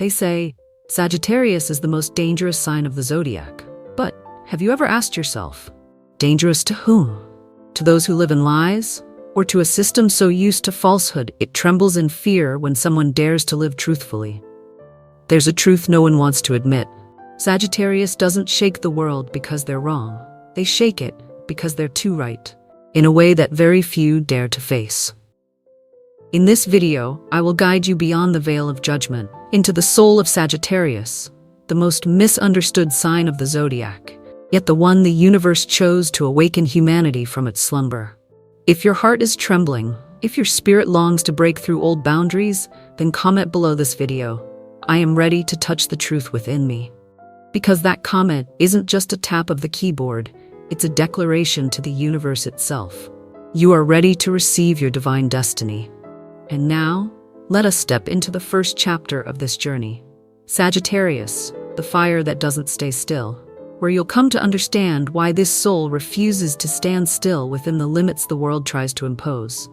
They say Sagittarius is the most dangerous sign of the zodiac. But have you ever asked yourself, dangerous to whom? To those who live in lies? Or to a system so used to falsehood it trembles in fear when someone dares to live truthfully? There's a truth no one wants to admit. Sagittarius doesn't shake the world because they're wrong. They shake it because they're too right, in a way that very few dare to face. In this video, I will guide you beyond the veil of judgment, into the soul of Sagittarius, the most misunderstood sign of the zodiac, yet the one the universe chose to awaken humanity from its slumber. If your heart is trembling, if your spirit longs to break through old boundaries, then comment below this video. I am ready to touch the truth within me. Because that comment isn't just a tap of the keyboard, it's a declaration to the universe itself. You are ready to receive your divine destiny. And now, let us step into the first chapter of this journey. Sagittarius, the fire that doesn't stay still, where you'll come to understand why this soul refuses to stand still within the limits the world tries to impose.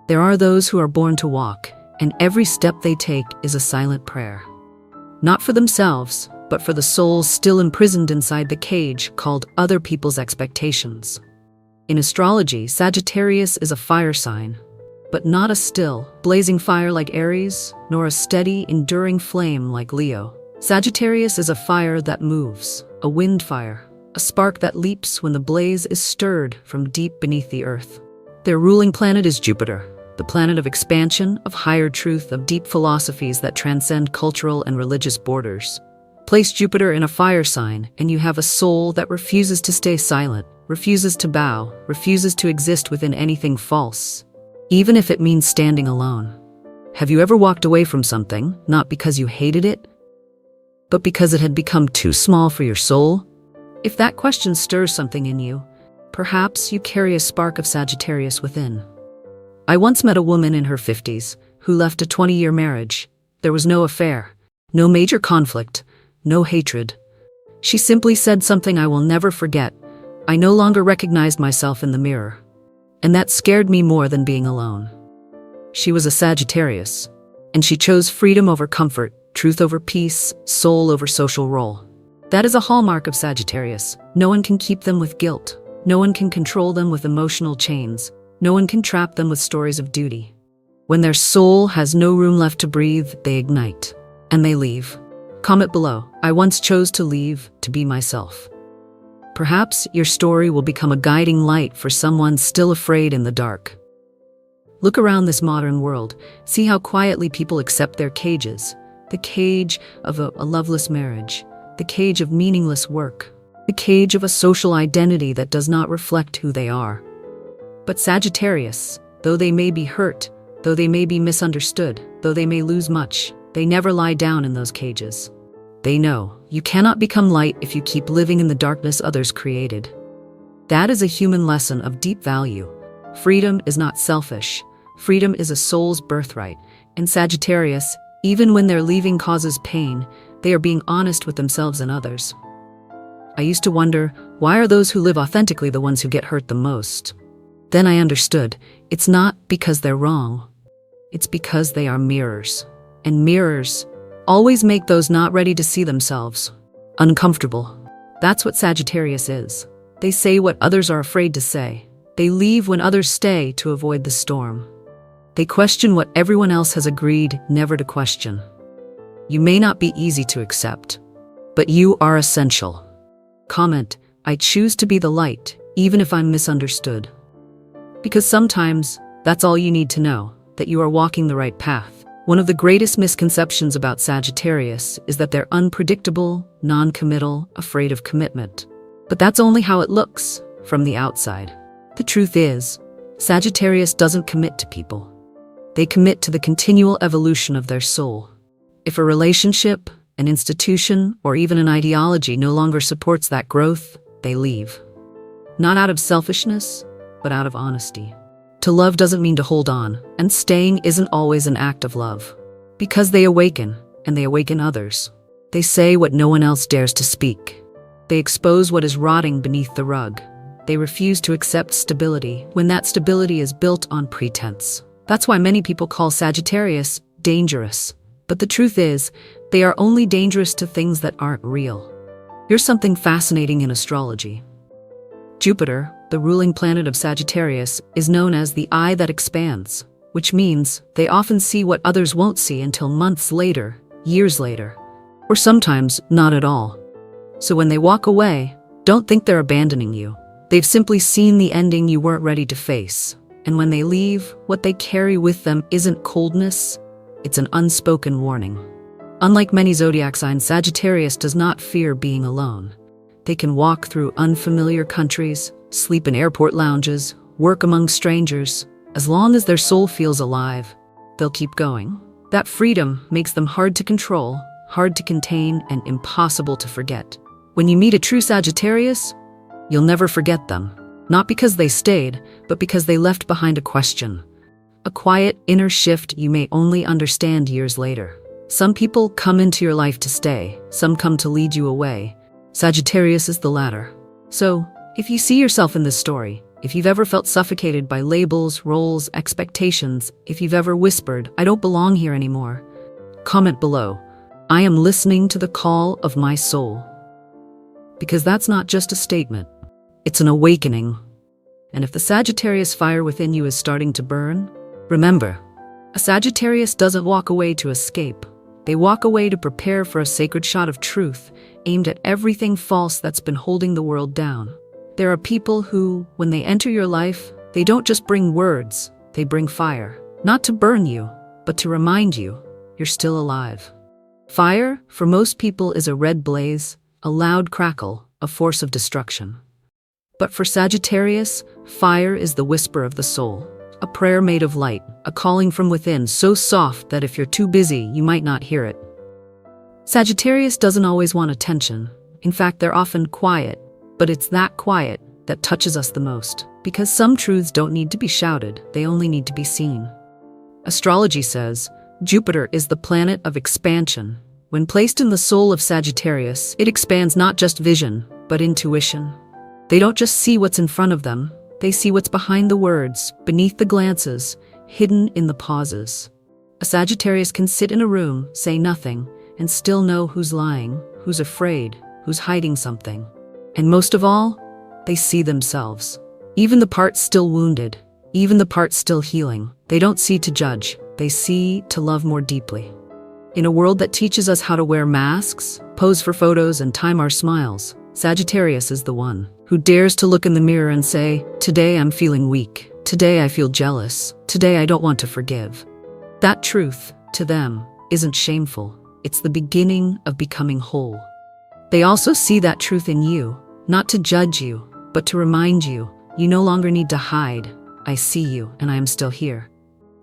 There are those who are born to walk, and every step they take is a silent prayer. Not for themselves, but for the souls still imprisoned inside the cage called other people's expectations. In astrology, Sagittarius is a fire sign, but not a still, blazing fire like Aries, nor a steady, enduring flame like Leo. Sagittarius is a fire that moves, a wind fire, a spark that leaps when the blaze is stirred from deep beneath the earth. Their ruling planet is Jupiter, the planet of expansion, of higher truth, of deep philosophies that transcend cultural and religious borders. Place Jupiter in a fire sign, and you have a soul that refuses to stay silent, refuses to bow, refuses to exist within anything false, even if it means standing alone. Have you ever walked away from something, not because you hated it, but because it had become too small for your soul? If that question stirs something in you, perhaps you carry a spark of Sagittarius within. I once met a woman in her 50s who left a 20-year marriage. There was no affair, no major conflict, no hatred. She simply said something I will never forget. I no longer recognized myself in the mirror. And that scared me more than being alone. She was a Sagittarius, and she chose freedom over comfort, truth over peace, soul over social role. That is a hallmark of Sagittarius. No one can keep them with guilt. No one can control them with emotional chains. No one can trap them with stories of duty. When their soul has no room left to breathe, they ignite, and they leave. Comment below. I once chose to leave, to be myself. Perhaps your story will become a guiding light for someone still afraid in the dark. Look around this modern world. See how quietly people accept their cages. The cage of a loveless marriage. The cage of meaningless work. The cage of a social identity that does not reflect who they are. But Sagittarius, though they may be hurt, though they may be misunderstood, though they may lose much, they never lie down in those cages. They know you cannot become light if you keep living in the darkness others created. That is a human lesson of deep value. Freedom is not selfish. Freedom is a soul's birthright. In Sagittarius, even when their leaving causes pain, they are being honest with themselves and others. I used to wonder, why are those who live authentically the ones who get hurt the most? Then I understood, it's not because they're wrong. It's because they are mirrors. And mirrors always make those not ready to see themselves uncomfortable. That's what Sagittarius is. They say what others are afraid to say. They leave when others stay to avoid the storm. They question what everyone else has agreed never to question. You may not be easy to accept, but you are essential. Comment, I choose to be the light, even if I'm misunderstood. Because sometimes, that's all you need to know, that you are walking the right path. One of the greatest misconceptions about Sagittarius is that they're unpredictable, non-committal, afraid of commitment. But that's only how it looks from the outside. The truth is, Sagittarius doesn't commit to people. They commit to the continual evolution of their soul. If a relationship, an institution, or even an ideology no longer supports that growth, they leave. Not out of selfishness, but out of honesty. To love doesn't mean to hold on, and staying isn't always an act of love. Because they awaken, and they awaken others. They say what no one else dares to speak. They expose what is rotting beneath the rug. They refuse to accept stability when that stability is built on pretense. That's why many people call Sagittarius dangerous. But the truth is, they are only dangerous to things that aren't real. Here's something fascinating in astrology. Jupiter, the ruling planet of Sagittarius, is known as the eye that expands, which means they often see what others won't see until months later, years later, or sometimes not at all. So when they walk away, don't think they're abandoning you. They've simply seen the ending you weren't ready to face. And when they leave, what they carry with them isn't coldness, it's an unspoken warning. Unlike many zodiac signs, Sagittarius does not fear being alone. They can walk through unfamiliar countries, sleep in airport lounges, work among strangers. As long as their soul feels alive, they'll keep going. That freedom makes them hard to control, hard to contain, and impossible to forget. When you meet a true Sagittarius, you'll never forget them. Not because they stayed, but because they left behind a question. A quiet inner shift you may only understand years later. Some people come into your life to stay, some come to lead you away. Sagittarius is the latter. So, if you see yourself in this story, if you've ever felt suffocated by labels, roles, expectations, if you've ever whispered, "I don't belong here anymore," comment below, "I am listening to the call of my soul." Because that's not just a statement, it's an awakening. And if the Sagittarius fire within you is starting to burn, remember, a Sagittarius doesn't walk away to escape. They walk away to prepare for a sacred shot of truth, aimed at everything false that's been holding the world down. There are people who, when they enter your life, they don't just bring words, they bring fire. Not to burn you, but to remind you you're still alive. Fire, for most people, is a red blaze, a loud crackle, a force of destruction. But for Sagittarius, fire is the whisper of the soul. A prayer made of light, a calling from within so soft that if you're too busy, you might not hear it. Sagittarius doesn't always want attention. In fact, they're often quiet, but it's that quiet that touches us the most. Because some truths don't need to be shouted, they only need to be seen. Astrology says, Jupiter is the planet of expansion. When placed in the soul of Sagittarius, it expands not just vision, but intuition. They don't just see what's in front of them, they see what's behind the words, beneath the glances, hidden in the pauses. A Sagittarius can sit in a room, say nothing, and still know who's lying, who's afraid, who's hiding something. And most of all, they see themselves. Even the parts still wounded, even the parts still healing. They don't see to judge, they see to love more deeply. In a world that teaches us how to wear masks, pose for photos, and time our smiles, Sagittarius is the one who dares to look in the mirror and say, "Today I'm feeling weak. Today I feel jealous. Today I don't want to forgive." That truth, to them, isn't shameful. It's the beginning of becoming whole. They also see that truth in you, not to judge you, but to remind you, you no longer need to hide. I see you, and I am still here.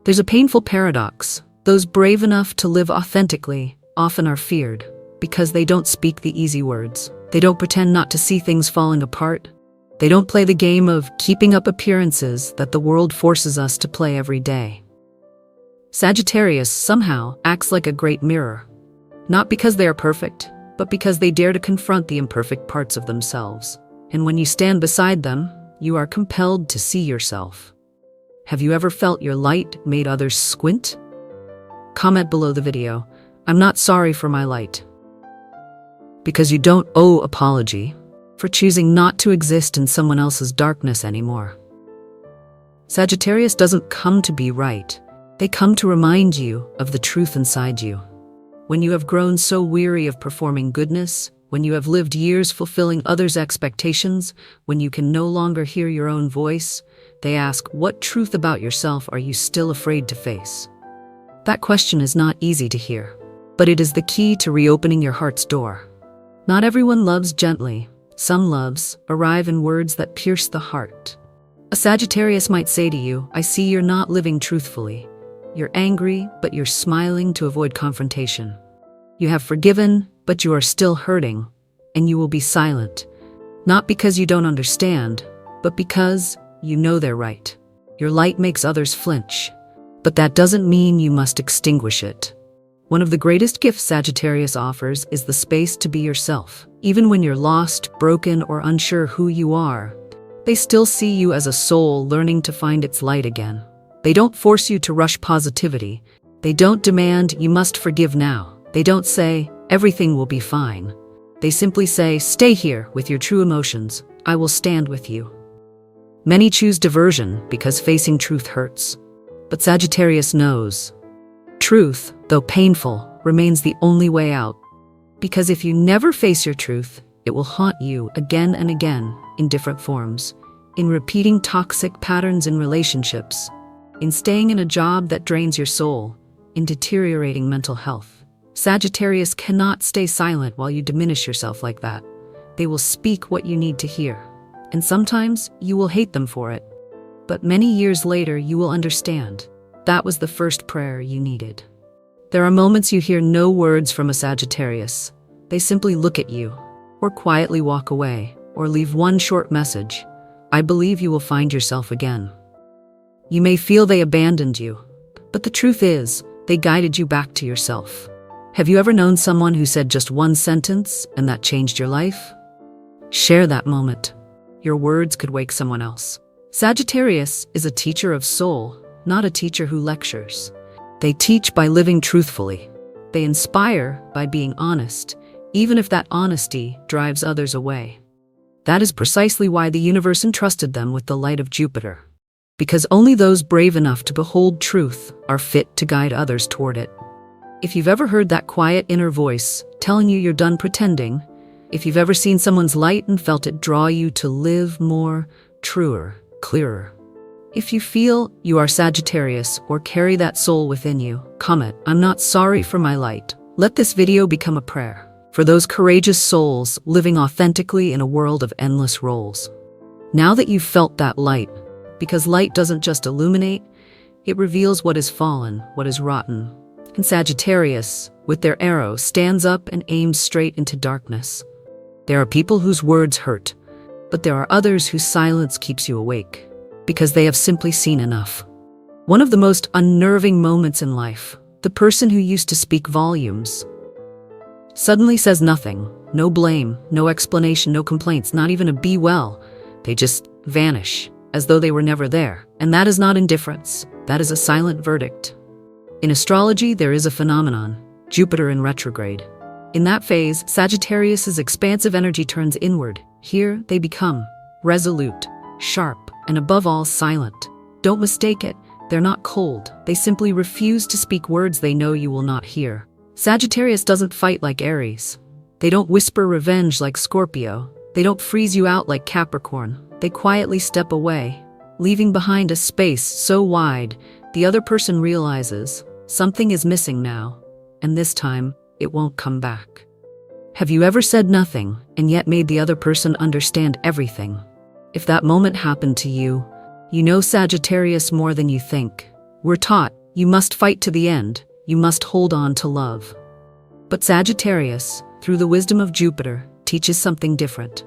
There's a painful paradox. Those brave enough to live authentically often are feared, because they don't speak the easy words. They don't pretend not to see things falling apart. They don't play the game of keeping up appearances that the world forces us to play every day. Sagittarius somehow acts like a great mirror. Not because they are perfect, but because they dare to confront the imperfect parts of themselves. And when you stand beside them, you are compelled to see yourself. Have you ever felt your light made others squint? Comment below the video, "I'm not sorry for my light." Because you don't owe apology for choosing not to exist in someone else's darkness anymore. Sagittarius doesn't come to be right. They come to remind you of the truth inside you. When you have grown so weary of performing goodness, when you have lived years fulfilling others' expectations, when you can no longer hear your own voice, they ask, what truth about yourself are you still afraid to face? That question is not easy to hear, but it is the key to reopening your heart's door. Not everyone loves gently. Some loves arrive in words that pierce the heart. A Sagittarius might say to you, "I see you're not living truthfully. You're angry, but you're smiling to avoid confrontation. You have forgiven, but you are still hurting, and you will be silent. Not because you don't understand, but because you know they're right." Your light makes others flinch, but that doesn't mean you must extinguish it. One of the greatest gifts Sagittarius offers is the space to be yourself. Even when you're lost, broken, or unsure who you are, they still see you as a soul learning to find its light again. They don't force you to rush positivity. They don't demand, "You must forgive now." They don't say, "Everything will be fine." They simply say, "Stay here with your true emotions. I will stand with you." Many choose diversion because facing truth hurts. But Sagittarius knows. Truth, though painful, remains the only way out. Because if you never face your truth, it will haunt you again and again in different forms. In repeating toxic patterns in relationships, in staying in a job that drains your soul, in deteriorating mental health. Sagittarius cannot stay silent while you diminish yourself like that. They will speak what you need to hear. And sometimes you will hate them for it. But many years later, you will understand. That was the first prayer you needed. There are moments you hear no words from a Sagittarius. They simply look at you, or quietly walk away, or leave one short message. "I believe you will find yourself again." You may feel they abandoned you, but the truth is, they guided you back to yourself. Have you ever known someone who said just one sentence and that changed your life? Share that moment. Your words could wake someone else. Sagittarius is a teacher of soul, not a teacher who lectures. They teach by living truthfully. They inspire by being honest, even if that honesty drives others away. That is precisely why the universe entrusted them with the light of Jupiter. Because only those brave enough to behold truth are fit to guide others toward it. If you've ever heard that quiet inner voice telling you you're done pretending, if you've ever seen someone's light and felt it draw you to live more, truer, clearer. If you feel you are Sagittarius or carry that soul within you, comment, "I'm not sorry for my light." Let this video become a prayer for those courageous souls living authentically in a world of endless roles. Now that you've felt that light, because light doesn't just illuminate, it reveals what is fallen, what is rotten. And Sagittarius, with their arrow, stands up and aims straight into darkness. There are people whose words hurt, but there are others whose silence keeps you awake, because they have simply seen enough. One of the most unnerving moments in life, the person who used to speak volumes suddenly says nothing, no blame, no explanation, no complaints, not even a "be well." They just vanish, as though they were never there. And that is not indifference, that is a silent verdict. In astrology, there is a phenomenon, Jupiter in retrograde. In that phase, Sagittarius's expansive energy turns inward. Here, they become resolute, sharp, and above all, silent. Don't mistake it, they're not cold. They simply refuse to speak words they know you will not hear. Sagittarius doesn't fight like Aries. They don't whisper revenge like Scorpio. They don't freeze you out like Capricorn. They quietly step away, leaving behind a space so wide the other person realizes something is missing now, and this time it won't come back. Have you ever said nothing and yet made the other person understand everything? If that moment happened to you, you know Sagittarius more than you think. We're taught, you must fight to the end, you must hold on to love. But Sagittarius, through the wisdom of Jupiter, teaches something different.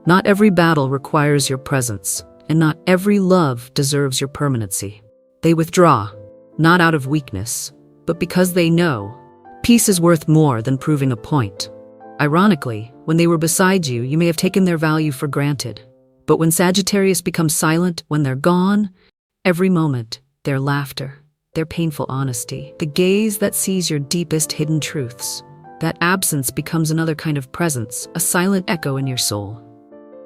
Not every battle requires your presence, and not every love deserves your permanency. They withdraw, not out of weakness, but because they know peace is worth more than proving a point. Ironically, when they were beside you, you may have taken their value for granted. But when Sagittarius becomes silent, when they're gone, every moment, their laughter, their painful honesty, the gaze that sees your deepest hidden truths, that absence becomes another kind of presence, a silent echo in your soul.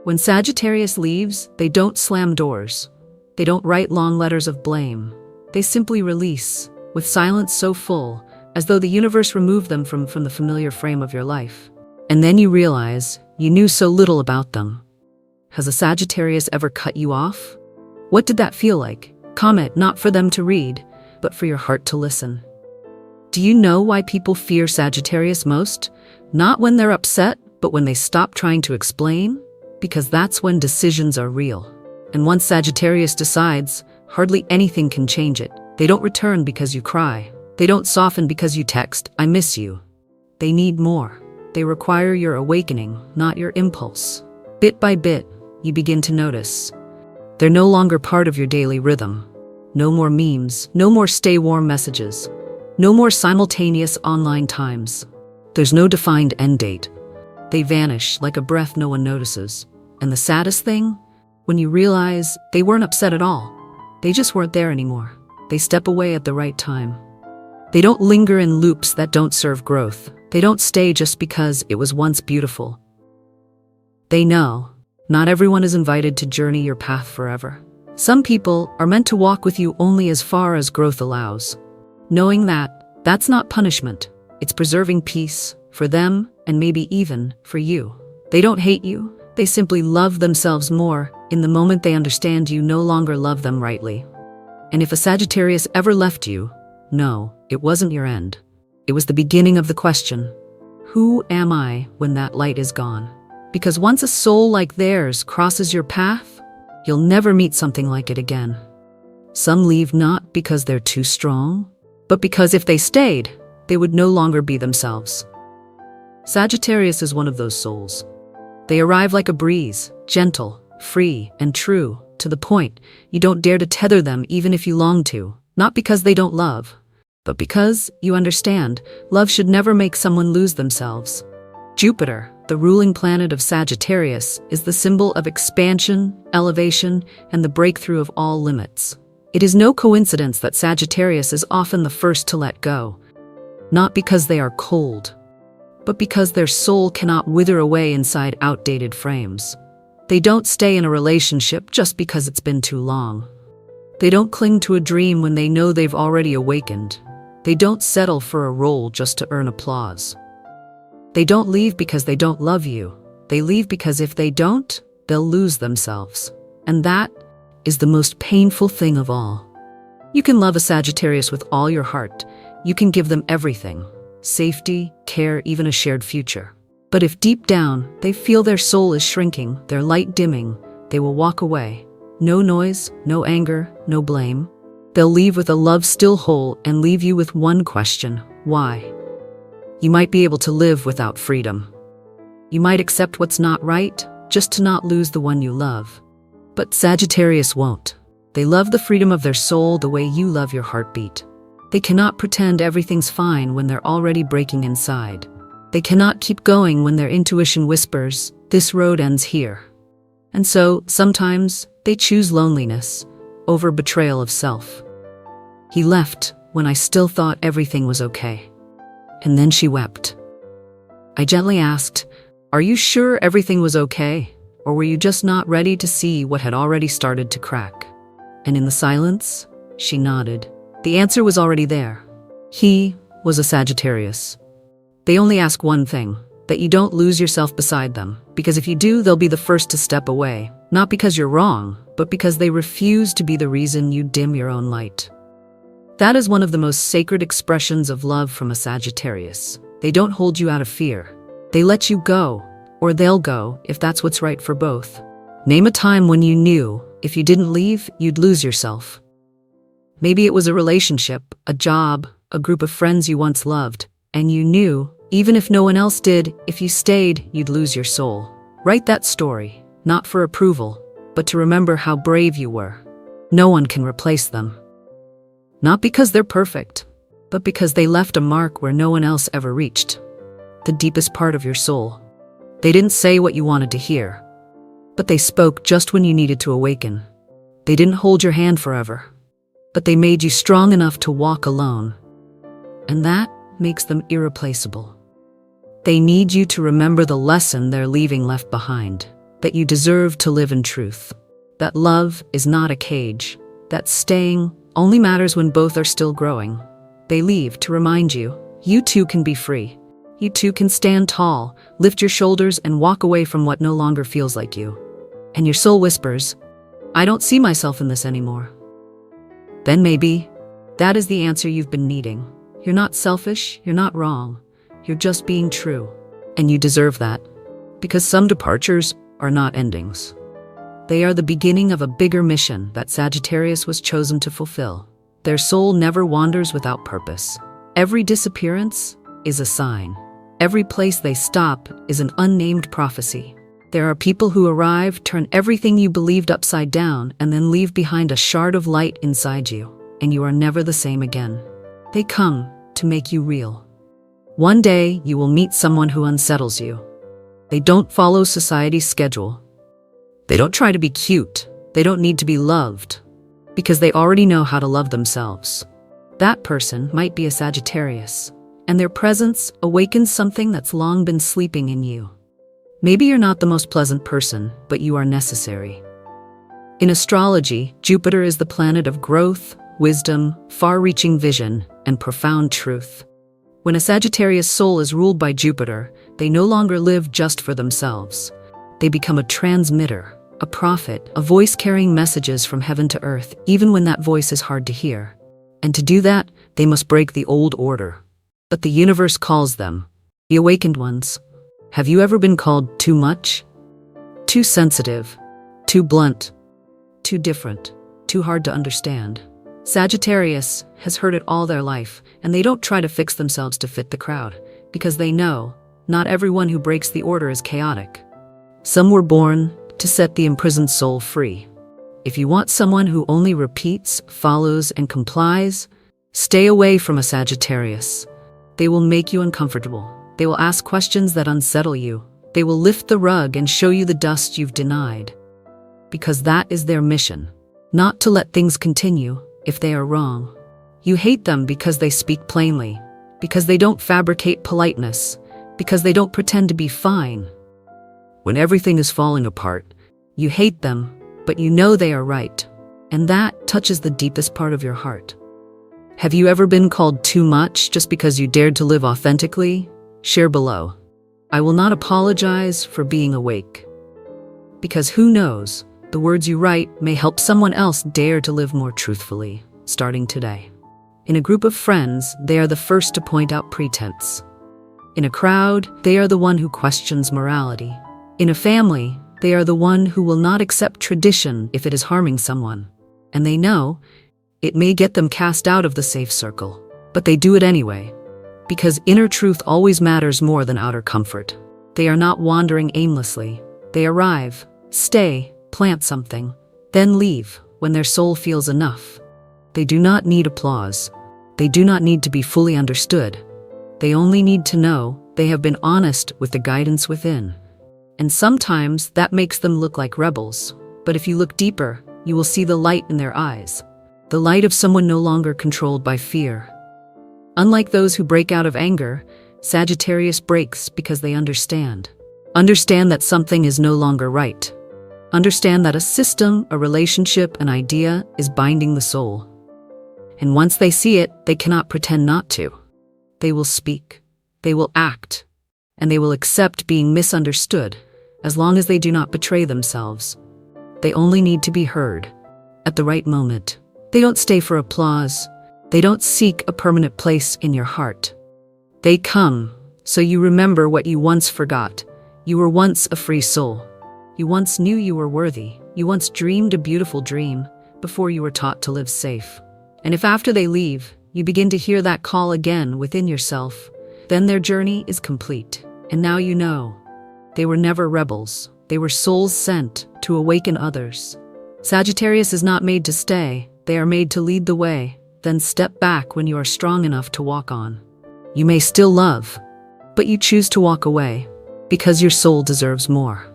When Sagittarius leaves, they don't slam doors. They don't write long letters of blame. They simply release, with silence so full, as though the universe removed them from the familiar frame of your life. And then you realize you knew so little about them. Has a Sagittarius ever cut you off? What did that feel like? Comment, not for them to read, but for your heart to listen. Do you know why people fear Sagittarius most? Not when they're upset, but when they stop trying to explain? Because that's when decisions are real. And once Sagittarius decides, hardly anything can change it. They don't return because you cry. They don't soften because you text, "I miss you." They need more. They require your awakening, not your impulse. Bit by bit, you begin to notice. They're no longer part of your daily rhythm. No more memes, no more stay warm messages, no more simultaneous online times. There's no defined end date. They vanish like a breath no one notices. And the saddest thing, when you realize they weren't upset at all. They just weren't there anymore. They step away at the right time. They don't linger in loops that don't serve growth. They don't stay just because it was once beautiful. They know not everyone is invited to journey your path forever. Some people are meant to walk with you only as far as growth allows. Knowing that, that's not punishment. It's preserving peace for them and maybe even for you. They don't hate you. They simply love themselves more in the moment they understand you no longer love them rightly. And if a Sagittarius ever left you, no, it wasn't your end. It was the beginning of the question, who am I when that light is gone? Because once a soul like theirs crosses your path, you'll never meet something like it again. Some leave not because they're too strong, but because if they stayed, they would no longer be themselves. Sagittarius is one of those souls. They arrive like a breeze, gentle, free, and true, to the point you don't dare to tether them even if you long to, not because they don't love, but because you understand love should never make someone lose themselves. Jupiter, the ruling planet of Sagittarius, is the symbol of expansion, elevation, and the breakthrough of all limits. It is no coincidence that Sagittarius is often the first to let go, not because they are cold, but because their soul cannot wither away inside outdated frames. They don't stay in a relationship just because it's been too long. They don't cling to a dream when they know they've already awakened. They don't settle for a role just to earn applause. They don't leave because they don't love you. They leave because if they don't, they'll lose themselves. And that is the most painful thing of all. You can love a Sagittarius with all your heart. You can give them everything: safety, care, even a shared future. But if deep down they feel their soul is shrinking, their light dimming, they will walk away. No noise, no anger, no blame. They'll leave with a love still whole and leave you with one question: why? You might be able to live without freedom. You might accept what's not right, just to not lose the one you love. But Sagittarius won't. They love the freedom of their soul the way you love your heartbeat. They cannot pretend everything's fine when they're already breaking inside. They cannot keep going when their intuition whispers, this road ends here. And so, sometimes, they choose loneliness over betrayal of self. He left when I still thought everything was okay. And then she wept. I gently asked, are you sure everything was okay? Or were you just not ready to see what had already started to crack? And in the silence, she nodded. The answer was already there. He was a Sagittarius. They only ask one thing, that you don't lose yourself beside them, because if you do, they'll be the first to step away, not because you're wrong, but because they refuse to be the reason you dim your own light. That is one of the most sacred expressions of love from a Sagittarius. They don't hold you out of fear. They let you go, or they'll go if that's what's right for both. Name a time when you knew if you didn't leave, you'd lose yourself. Maybe it was a relationship, a job, a group of friends you once loved, and you knew, even if no one else did, if you stayed, you'd lose your soul. Write that story, not for approval, but to remember how brave you were. No one can replace them. Not because they're perfect, but because they left a mark where no one else ever reached. The deepest part of your soul. They didn't say what you wanted to hear, but they spoke just when you needed to awaken. They didn't hold your hand forever, but they made you strong enough to walk alone. And that makes them irreplaceable. They need you to remember the lesson they're leaving left behind, that you deserve to live in truth, that love is not a cage, that staying only matters when both are still growing. They leave to remind you, you too can be free. You too can stand tall, lift your shoulders, and walk away from what no longer feels like you. And your soul whispers, I don't see myself in this anymore. Then maybe that is the answer you've been needing. You're not selfish, you're not wrong. You're just being true. And you deserve that. Because some departures are not endings. They are the beginning of a bigger mission that Sagittarius was chosen to fulfill. Their soul never wanders without purpose. Every disappearance is a sign. Every place they stop is an unnamed prophecy. There are people who arrive, turn everything you believed upside down, and then leave behind a shard of light inside you, and you are never the same again. They come to make you real. One day, you will meet someone who unsettles you. They don't follow society's schedule. They don't try to be cute. They don't need to be loved, because they already know how to love themselves. That person might be a Sagittarius, and their presence awakens something that's long been sleeping in you. Maybe you're not the most pleasant person, but you are necessary. In astrology, Jupiter is the planet of growth, wisdom, far-reaching vision, and profound truth. When a Sagittarius soul is ruled by Jupiter, they no longer live just for themselves. They become a transmitter, a prophet, a voice carrying messages from heaven to earth, even when that voice is hard to hear. And to do that, they must break the old order. But the universe calls them the awakened ones. Have you ever been called too much? Too sensitive? Too blunt? Too different? Too hard to understand? Sagittarius has heard it all their life, and they don't try to fix themselves to fit the crowd, because they know not everyone who breaks the order is chaotic. Some were born to set the imprisoned soul free. If you want someone who only repeats, follows, and complies, stay away from a Sagittarius. They will make you uncomfortable. They will ask questions that unsettle you. They will lift the rug and show you the dust you've denied. Because that is their mission, not to let things continue if they are wrong. You hate them because they speak plainly, because they don't fabricate politeness, because they don't pretend to be fine. When everything is falling apart, you hate them, but you know they are right, and that touches the deepest part of your heart. Have you ever been called too much just because you dared to live authentically? Share below. I will not apologize for being awake. Because who knows, the words you write may help someone else dare to live more truthfully, starting today. In a group of friends, they are the first to point out pretense. In a crowd, they are the one who questions morality. In a family, they are the one who will not accept tradition if it is harming someone. And they know it may get them cast out of the safe circle, but they do it anyway. Because inner truth always matters more than outer comfort. They are not wandering aimlessly. They arrive, stay, plant something, then leave when their soul feels enough. They do not need applause. They do not need to be fully understood. They only need to know they have been honest with the guidance within. And sometimes that makes them look like rebels. But if you look deeper, you will see the light in their eyes. The light of someone no longer controlled by fear. Unlike those who break out of anger, Sagittarius breaks because they understand. Understand that something is no longer right. Understand that a system, a relationship, an idea is binding the soul. And once they see it, they cannot pretend not to. They will speak. They will act. And they will accept being misunderstood, as long as they do not betray themselves. They only need to be heard at the right moment. They don't stay for applause. They don't seek a permanent place in your heart. They come so you remember what you once forgot. You were once a free soul. You once knew you were worthy. You once dreamed a beautiful dream before you were taught to live safe. And if after they leave, you begin to hear that call again within yourself, then their journey is complete. And now you know. They were never rebels. They were souls sent to awaken others. Sagittarius is not made to stay. They are made to lead the way, then step back when you are strong enough to walk on. You may still love, but you choose to walk away because your soul deserves more.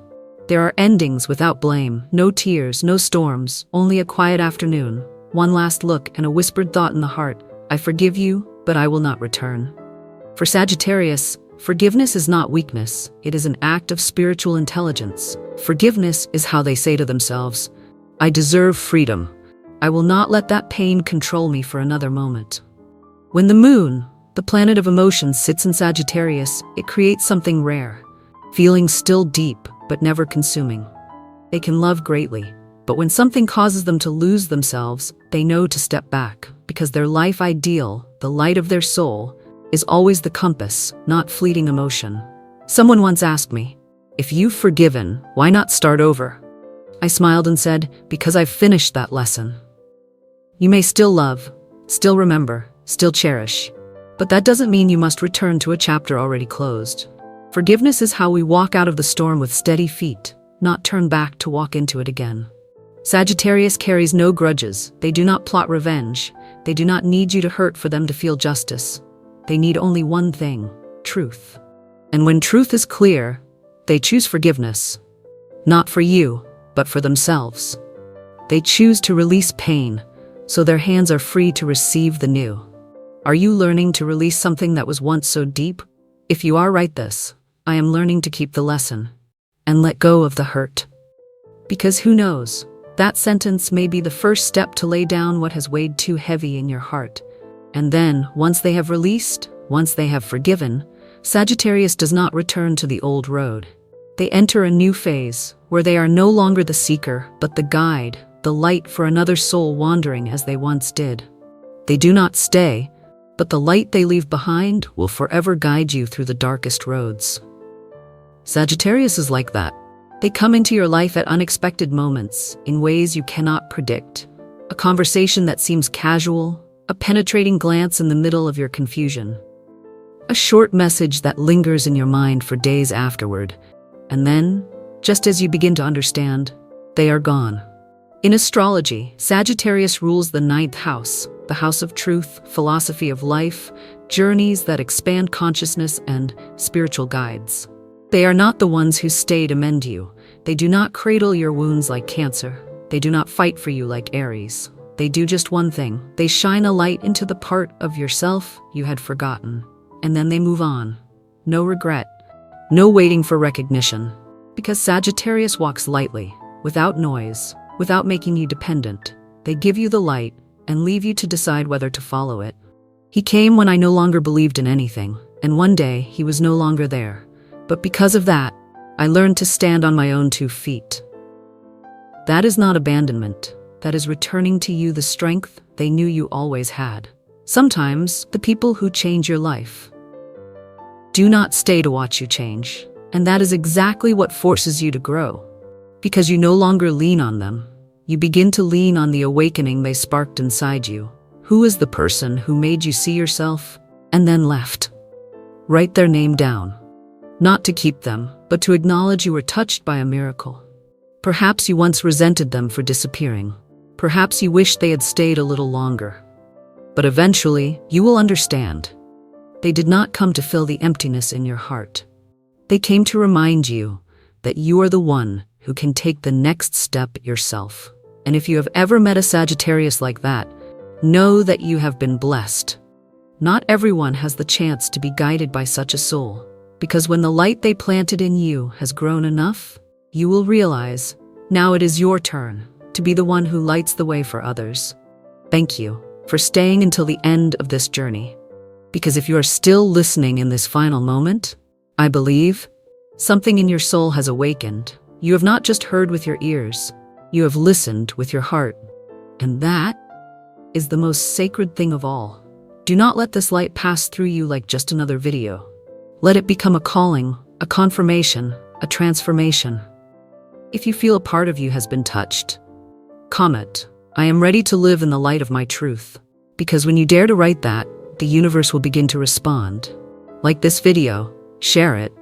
There are endings without blame, no tears, no storms, only a quiet afternoon, one last look and a whispered thought in the heart. I forgive you, but I will not return. For Sagittarius, forgiveness is not weakness. It is an act of spiritual intelligence. Forgiveness is how they say to themselves, I deserve freedom. I will not let that pain control me for another moment. When the moon, the planet of emotions, sits in Sagittarius, it creates something rare. Feelings still deep, but never consuming. They can love greatly, but when something causes them to lose themselves, they know to step back, because their life ideal, the light of their soul, is always the compass, not fleeting emotion. Someone once asked me, if you've forgiven, why not start over? I smiled and said, because I've finished that lesson. You may still love, still remember, still cherish, but that doesn't mean you must return to a chapter already closed. Forgiveness is how we walk out of the storm with steady feet, not turn back to walk into it again. Sagittarius carries no grudges. They do not plot revenge. They do not need you to hurt for them to feel justice. They need only one thing, truth. And when truth is clear, they choose forgiveness. Not for you, but for themselves. They choose to release pain, so their hands are free to receive the new. Are you learning to release something that was once so deep? If you are, write this: I am learning to keep the lesson and let go of the hurt. Because who knows, that sentence may be the first step to lay down what has weighed too heavy in your heart. And then, once they have released, once they have forgiven, Sagittarius does not return to the old road. They enter a new phase, where they are no longer the seeker, but the guide, the light for another soul wandering as they once did. They do not stay, but the light they leave behind will forever guide you through the darkest roads. Sagittarius is like that. They come into your life at unexpected moments, in ways you cannot predict. A conversation that seems casual, a penetrating glance in the middle of your confusion, a short message that lingers in your mind for days afterward, and then, just as you begin to understand, they are gone. In astrology, Sagittarius rules the 9th house, the house of truth, philosophy of life, journeys that expand consciousness, and spiritual guides. They are not the ones who stay to mend you. They do not cradle your wounds like Cancer. They do not fight for you like Aries. They do just one thing: they shine a light into the part of yourself you had forgotten, and then they move on. No regret, no waiting for recognition, because Sagittarius walks lightly, without noise, without making you dependent. They give you the light and leave you to decide whether to follow it. He came when I no longer believed in anything, and one day he was no longer there. But because of that, I learned to stand on my own 2 feet. That is not abandonment. That is returning to you the strength they knew you always had. Sometimes, the people who change your life do not stay to watch you change, and that is exactly what forces you to grow. Because you no longer lean on them, you begin to lean on the awakening they sparked inside you. Who is the person who made you see yourself and then left? Write their name down. Not to keep them, but to acknowledge you were touched by a miracle. Perhaps you once resented them for disappearing. Perhaps you wished they had stayed a little longer. But eventually, you will understand. They did not come to fill the emptiness in your heart. They came to remind you that you are the one who can take the next step yourself. And if you have ever met a Sagittarius like that, know that you have been blessed. Not everyone has the chance to be guided by such a soul, because when the light they planted in you has grown enough, you will realize, now it is your turn to be the one who lights the way for others. Thank you for staying until the end of this journey. Because if you are still listening in this final moment, I believe something in your soul has awakened. You have not just heard with your ears, you have listened with your heart. And that is the most sacred thing of all. Do not let this light pass through you like just another video. Let it become a calling, a confirmation, a transformation. If you feel a part of you has been touched, comment, I am ready to live in the light of my truth. Because when you dare to write that, the universe will begin to respond. Like this video, share it,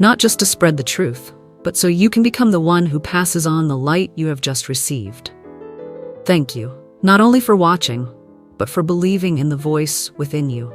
not just to spread the truth, but so you can become the one who passes on the light you have just received. Thank you, not only for watching, but for believing in the voice within you.